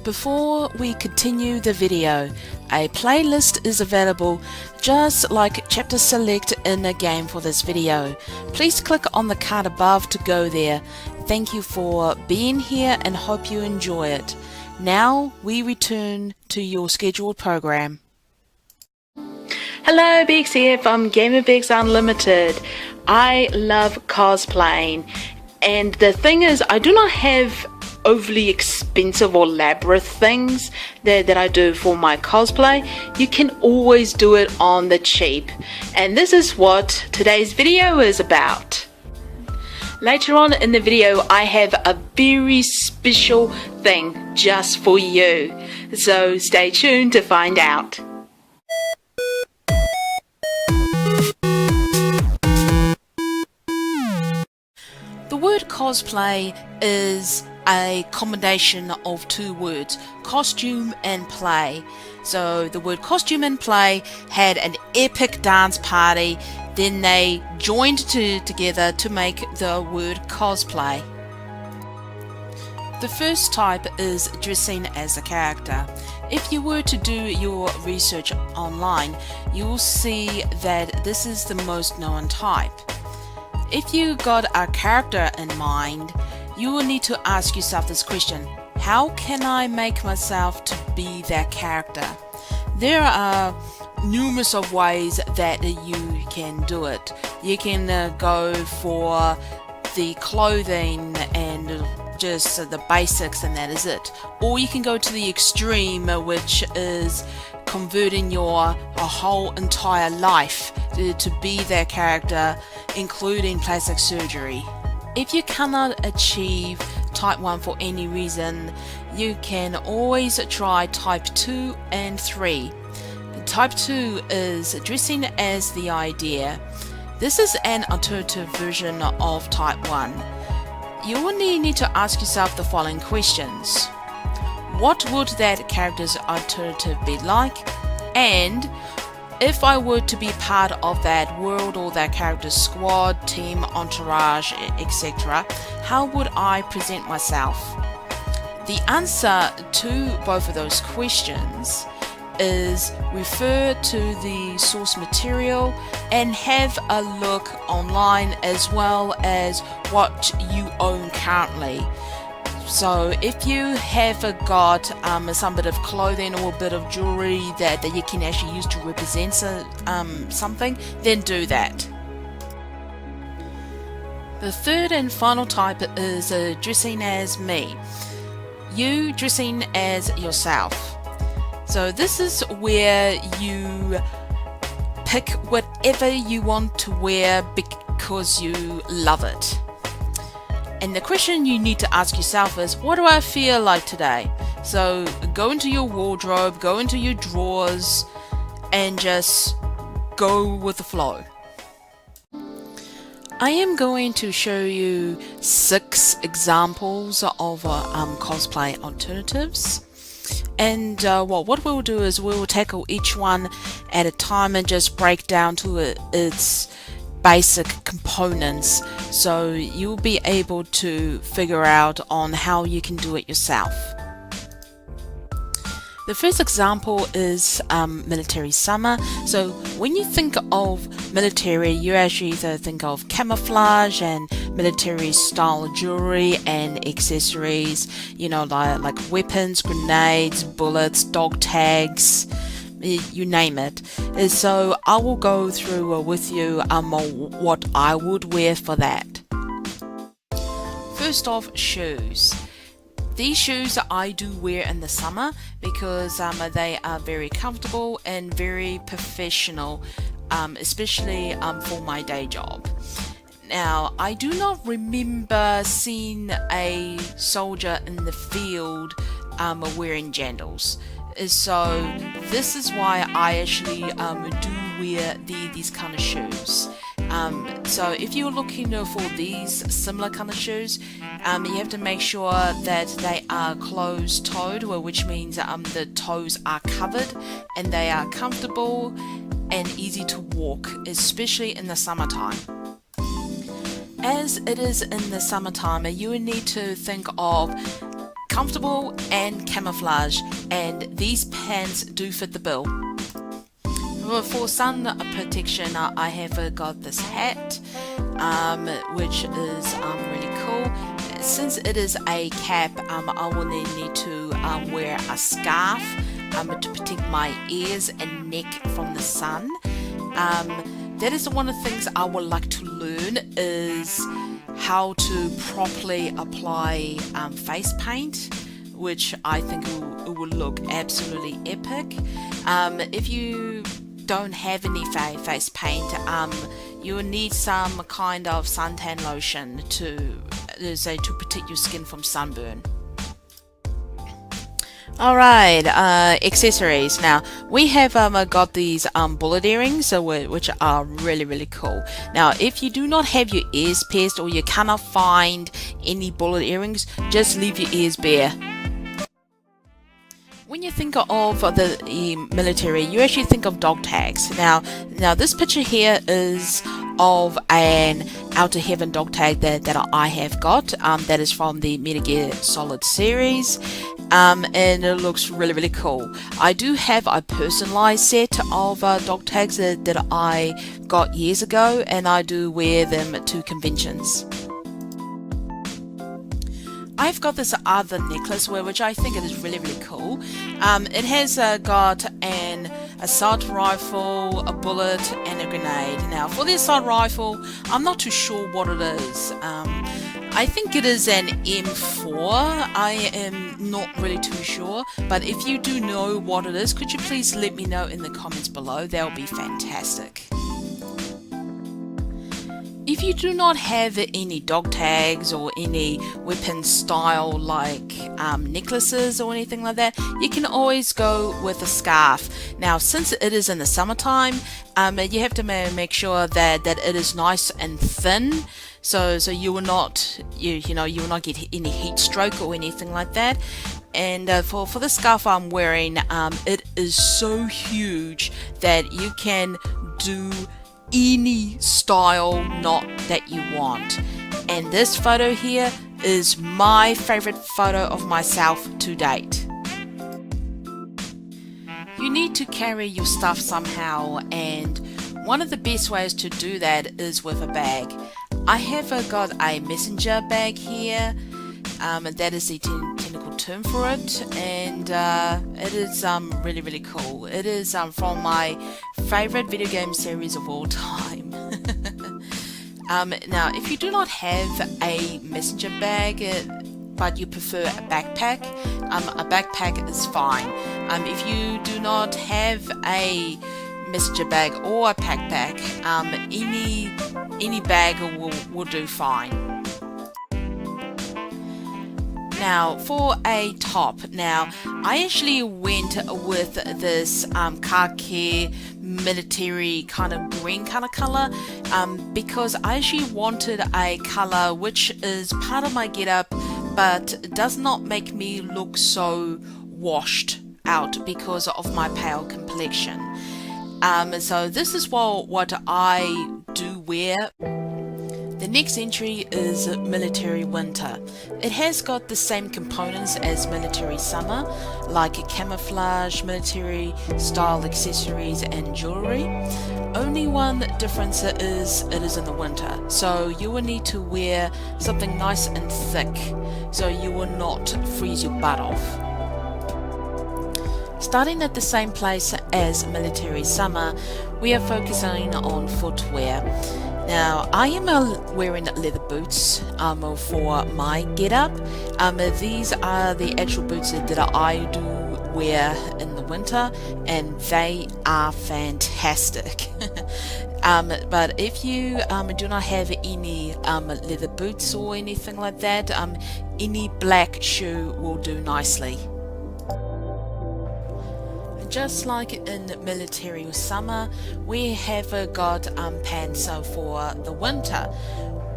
Before we continue the video, a playlist is available just like chapter select in a game for this video. Please click on the card above to go there. Thank you for being here and hope you enjoy it. Now we return to your scheduled program. Hello, Bex here from GamerBex Unlimited. I love cosplaying, and the thing is, I do not have overly expensive or elaborate things that I do for my cosplay. You can always do it on the cheap, and this is what today's video is about. Later on in the video, I have a very special thing just for you, so stay tuned to find out. The word cosplay is a combination of two words, costume and play. So the word costume and play had an epic dance party, then they joined together to make the word cosplay. The first type is dressing as a character. If you were to do your research online, you will see that this is the most known type. If you got a character in mind, you will need to ask yourself this question: how can I make myself to be that character? There are numerous of ways that you can do it. You can go for the clothing and just the basics, and that is it. Or you can go to the extreme, which is converting your whole entire life to be that character, including plastic surgery. If you cannot achieve type 1 for any reason, you can always try type 2 and 3. Type 2 is dressing as the idea. This is an alternative version of type 1. You only need to ask yourself the following questions: what would that character's alternative be like? And if I were to be part of that world or that character's squad, team, entourage, etc., how would I present myself? The answer to both of those questions is refer to the source material and have a look online, as well as what you own currently. So if you have got some bit of clothing or a bit of jewelry that you can actually use to represent something, then do that. The third and final type is dressing as me. You dressing as yourself. So this is where you pick whatever you want to wear because you love it. And the question you need to ask yourself is, what do I feel like today? So go into your wardrobe, go into your drawers, and just go with the flow. I am going to show you 6 examples of cosplay alternatives. And what we'll do is we'll tackle each one at a time and just break down to its basic components, so you'll be able to figure out on how you can do it yourself. The first example is military summer. So when you think of military, you actually either think of camouflage and military style jewelry and accessories, you know, like weapons, grenades, bullets, dog tags, you name it. So I will go through with you what I would wear for that. First off, shoes. These shoes I do wear in the summer because they are very comfortable and very professional, especially for my day job. Now, I do not remember seeing a soldier in the field wearing jandals. So this is why I actually do wear these kind of shoes. So if you're looking for these similar kind of shoes, you have to make sure that they are closed-toed, which means the toes are covered and they are comfortable and easy to walk, especially in the summertime. As it is in the summertime, you need to think of comfortable and camouflage, and these pants do fit the bill. For sun protection, I have got this hat, which is really cool. Since it is a cap, I will need to wear a scarf to protect my ears and neck from the sun. That is one of the things I would like to learn, is how to properly apply face paint, which I think it will look absolutely epic. If you don't have any face paint, you will need some kind of suntan lotion to protect your skin from sunburn. Alright, accessories. Now, we have got these bullet earrings, which are really cool. Now, if you do not have your ears pierced, or you cannot find any bullet earrings, just leave your ears bare. When you think of the military, you actually think of dog tags. Now this picture here is of an Outer Heaven dog tag that I have got. That is from the Metal Gear Solid series, and it looks really cool. I do have a personalized set of dog tags that I got years ago, and I do wear them to conventions. I've got this other necklace which I think it is really cool. It has got an assault rifle, a bullet, and a grenade. Now, for the assault rifle, I'm not too sure what it is. I think it is an M4. I am not really too sure, but if you do know what it is, could you please let me know in the comments below? That would be fantastic. If you do not have any dog tags or any weapon style like necklaces or anything like that, you can always go with a scarf. Now, since it is in the summertime, you have to make sure that it is nice and thin, so you will not you will not get any heat stroke or anything like that. And for the scarf I'm wearing, it is so huge that you can do any style knot that you want. And this photo here is my favorite photo of myself to date. You need to carry your stuff somehow, and one of the best ways to do that is with a bag. I have got a messenger bag here, and that is the technical term for it, and it is really cool. It is from my favorite video game series of all time. Now, if you do not have a messenger bag, but you prefer a backpack is fine. If you do not have a messenger bag or a backpack, any bag will do fine. Now, for a top, now I actually went with this khaki military kind of green kind of color, because I actually wanted a color which is part of my getup but does not make me look so washed out because of my pale complexion. So this is what I do wear. The next entry is Military Winter. It has got the same components as Military Summer, like camouflage, military style accessories and jewelry. Only one difference is it is in the winter, so you will need to wear something nice and thick so you will not freeze your butt off. Starting at the same place as Military Summer, we are focusing on footwear. Now, I am wearing leather boots for my getup. These are the actual boots that I do wear in the winter, and they are fantastic. But if you do not have any leather boots or anything like that, any black shoe will do nicely. Just like in Military Summer, we have got pants for the winter.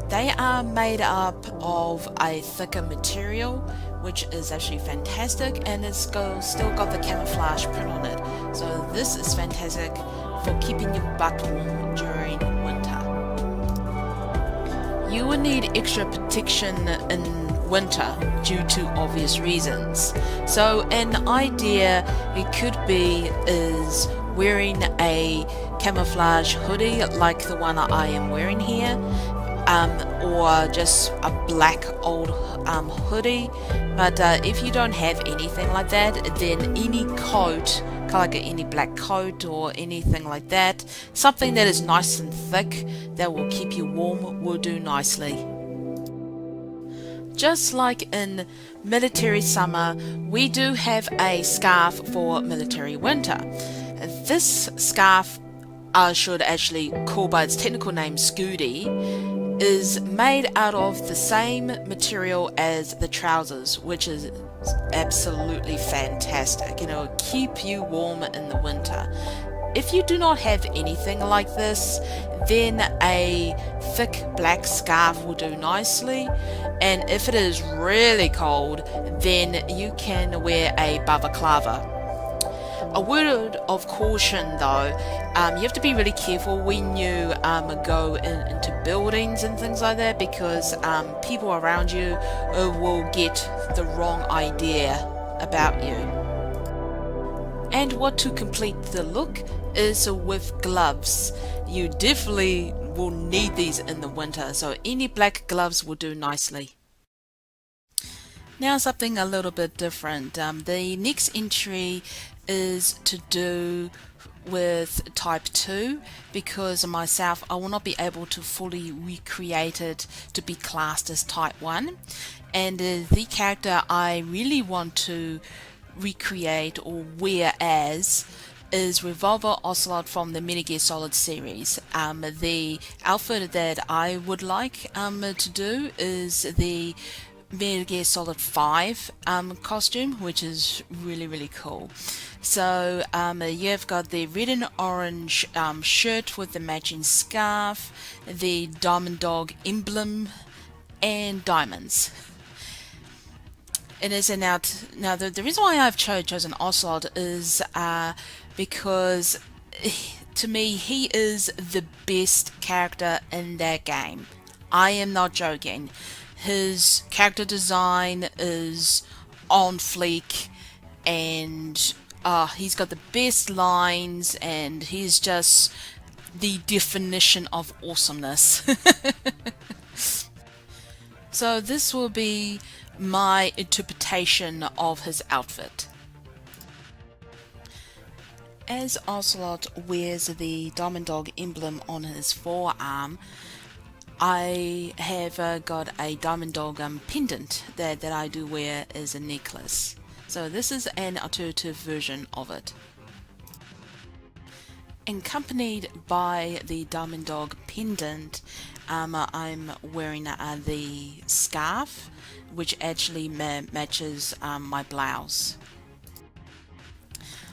They are made up of a thicker material, which is actually fantastic, and it's still got the camouflage print on it. So this is fantastic for keeping your butt warm during winter. you will need extra protection in winter due to obvious reasons. So an idea it could be is wearing a camouflage hoodie like the one I am wearing here, or just a black old hoodie. But if you don't have anything like that, then any coat, kind of like any black coat or anything like that, something that is nice and thick that will keep you warm will do nicely. Just like in military summer, we do have a scarf for military winter. This scarf, I should actually call by its technical name Scooty, is made out of the same material as the trousers, which is absolutely fantastic. You know, keep you warm in the winter. If you do not have anything like this, then a thick black scarf will do nicely, and if it is really cold, then you can wear a balaclava. A word of caution though, you have to be really careful when you go into buildings and things like that, because people around you will get the wrong idea about you. And what to complete the look is with gloves. You definitely will need these in the winter, so any black gloves will do nicely. Now something a little bit different. The next entry is to do with type 2, because myself I will not be able to fully recreate it to be classed as type 1, and the character I really want to recreate or wear as is Revolver Ocelot from the Metal Gear Solid series. The outfit that I would like to do is the Metal Gear Solid 5 costume, which is really cool. So you've got the red and orange shirt with the matching scarf, the Diamond Dog emblem, and diamonds. It is now the reason why I've chosen Ocelot is because to me he is the best character in that game. I am not joking. His character design is on fleek, and he's got the best lines, and he's just the definition of awesomeness. So this will be my interpretation of his outfit. As Ocelot wears the Diamond Dog emblem on his forearm, I have got a Diamond Dog pendant that I do wear as a necklace. So this is an alternative version of it. Accompanied by the Diamond Dog pendant, I'm wearing the scarf, which actually matches my blouse.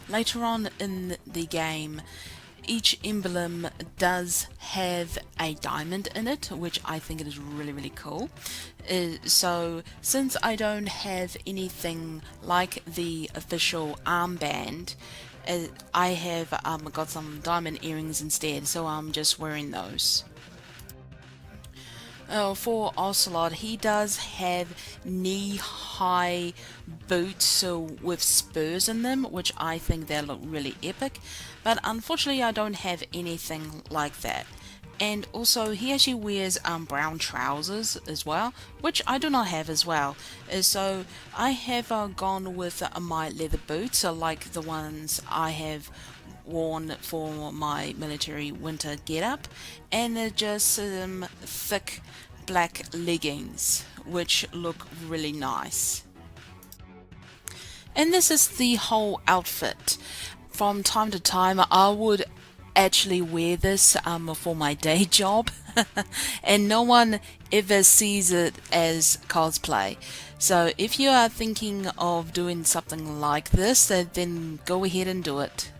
Later on in the game, each emblem does have a diamond in it, which I think it is really cool. So since I don't have anything like the official armband, I have got some diamond earrings instead, so I'm just wearing those. For Ocelot, he does have knee-high boots with spurs in them, which I think they look really epic, but unfortunately I don't have anything like that. And also he actually wears brown trousers as well, which I do not have as well. So I have gone with my leather boots, like the ones I have worn for my military winter getup, and they're just thick black leggings which look really nice. And this is the whole outfit. From time to time I would actually wear this for my day job and no one ever sees it as cosplay. So if you are thinking of doing something like this, then go ahead and do it.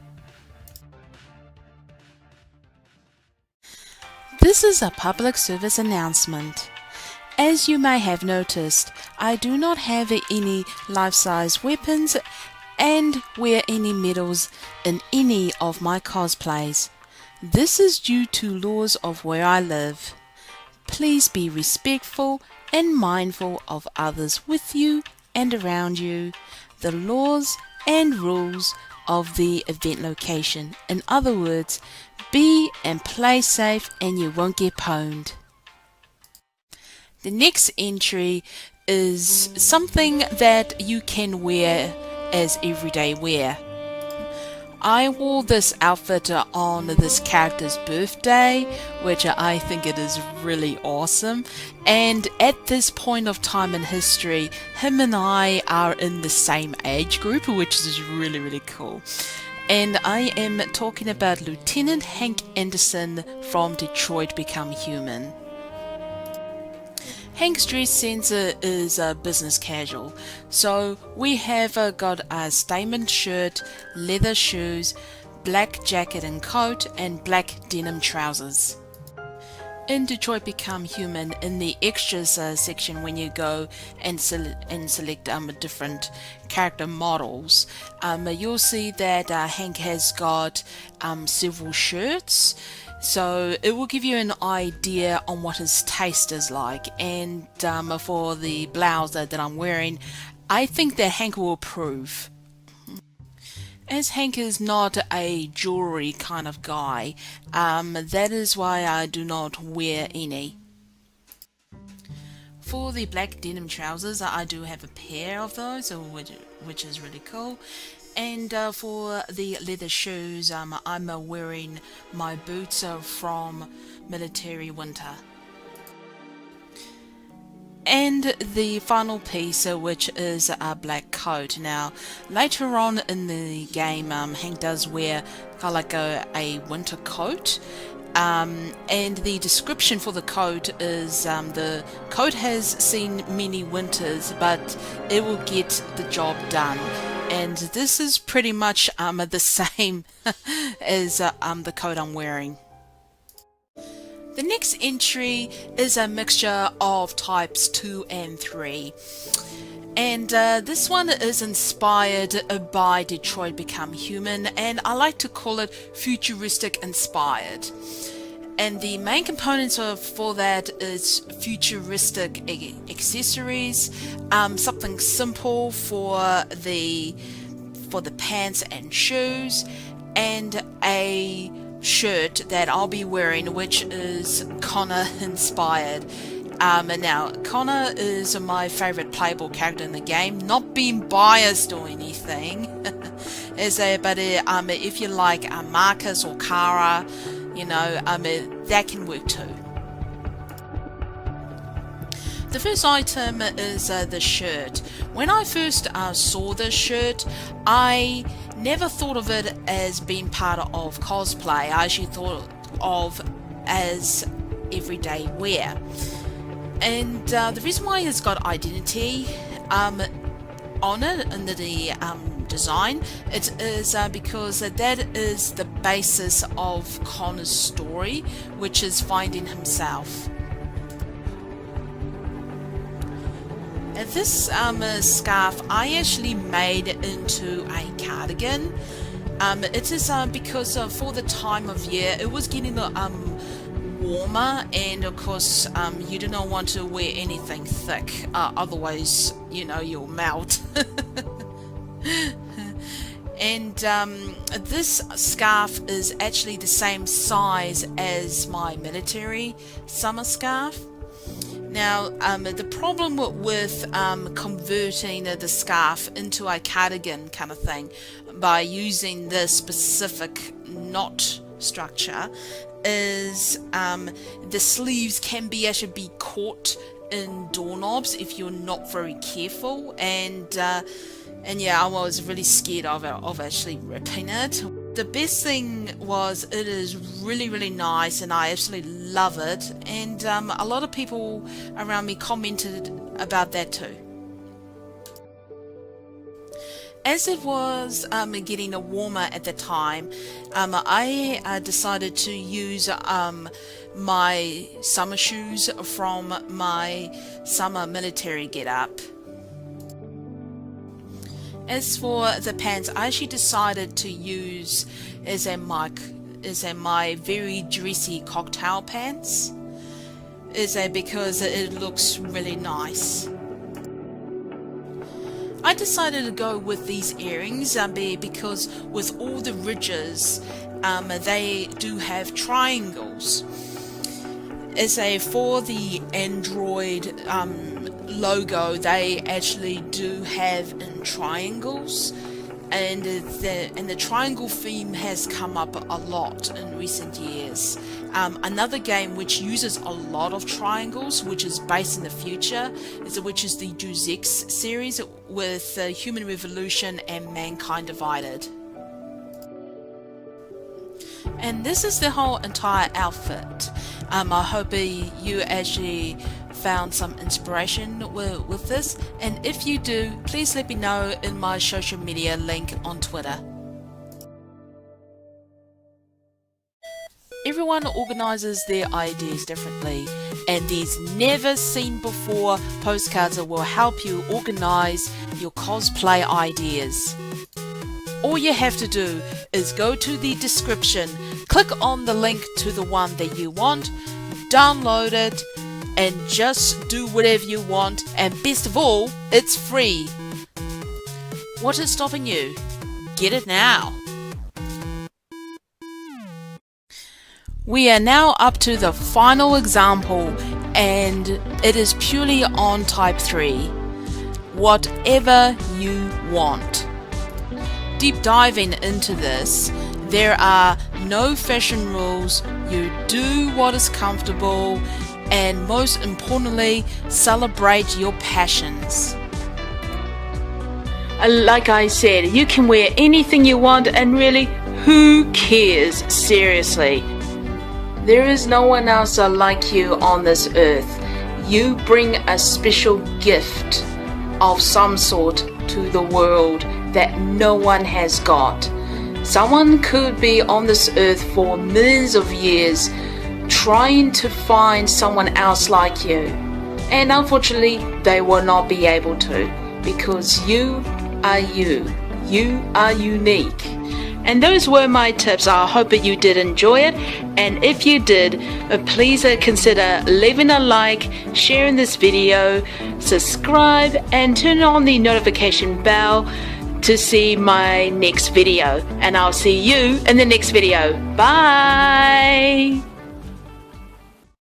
This is a public service announcement. As you may have noticed, I do not have any life-size weapons and wear any medals in any of my cosplays. This is due to laws of where I live. please be respectful and mindful of others with you and around you, the laws and rules of the event location. In other words, be and play safe and you won't get pwned. The next entry is something that you can wear as everyday wear. I wore this outfit on this character's birthday, which I think it is really awesome, and at this point of time in history, him and I are in the same age group, which is really cool. And I am talking about Lieutenant Hank Anderson from Detroit Become Human. Hank's dress sense is business casual, so we have got a statement shirt, leather shoes, black jacket and coat, and black denim trousers. In Detroit Become Human, in the extras section, when you go and select different character models, you'll see that Hank has got several shirts. So it will give you an idea on what his taste is like, and for the blouse that I'm wearing, I think that Hank will approve. As Hank is not a jewelry kind of guy, that is why I do not wear any. For the black denim trousers, I do have a pair of those, which is really cool. And for the leather shoes, I'm wearing my boots from Military Winter. And the final piece, which is a black coat. Now, later on in the game, Hank does wear kind of like a winter coat. And the description for the coat is the coat has seen many winters, but it will get the job done. And this is pretty much the same as the coat I'm wearing. The next entry is a mixture of types 2 and 3. And this one is inspired by Detroit Become Human, and I like to call it futuristic inspired. And the main components for that is futuristic accessories, something simple for the pants and shoes, and a shirt that I'll be wearing, which is Connor inspired. And now Connor is my favorite playable character in the game, not being biased or anything. But if you like Marcus or Kara, that can work too. The first item is the shirt. When I first saw this shirt, I never thought of it as being part of cosplay. I actually thought of as everyday wear. And the reason why it's got identity on it under the design, it is because that is the basis of Connor's story, which is finding himself. And this scarf I actually made into a cardigan. It is because for the time of year it was getting warmer, and of course you do not want to wear anything thick, otherwise you'll melt. And this scarf is actually the same size as my military summer scarf. Now, the problem with converting the scarf into a cardigan kind of thing by using this specific knot structure is the sleeves can actually be caught in doorknobs if you're not very careful, and yeah, I was really scared of actually ripping it. The best thing was it is really nice, and I absolutely love it, and a lot of people around me commented about that too. As it was getting warmer at the time, I decided to use my summer shoes from my summer military get-up. As for the pants, I actually decided to use my very dressy cocktail pants. is because it looks really nice. I decided to go with these earrings because with all the ridges, they do have triangles. For the Android logo, they actually do have in triangles, and the triangle theme has come up a lot in recent years. Another game which uses a lot of triangles, which is based in the future, which is the Deus Ex series with Human Revolution and Mankind Divided. And this is the whole entire outfit. I hope you actually found some inspiration with this, and if you do, please let me know in my social media link on Twitter. Everyone organizes their ideas differently, and these never seen before postcards will help you organize your cosplay ideas. All you have to do is go to the description, click on the link to the one that you want, download it, and just do whatever you want, and best of all, it's free. What is stopping you? Get it now! We are now up to the final example, and it is purely on type 3. Whatever you want. Deep diving into this, there are no fashion rules, you do what is comfortable, and most importantly, celebrate your passions. Like I said, you can wear anything you want, and really, who cares, seriously? There is no one else like you on this earth. You bring a special gift of some sort to the world that no one has got. Someone could be on this earth for millions of years trying to find someone else like you, and unfortunately they will not be able to, because you are unique. And those were my tips. I hope that you did enjoy it, and if you did, please consider leaving a like, sharing this video, subscribe, and turn on the notification bell to see my next video. And I'll see you in the next video. Bye!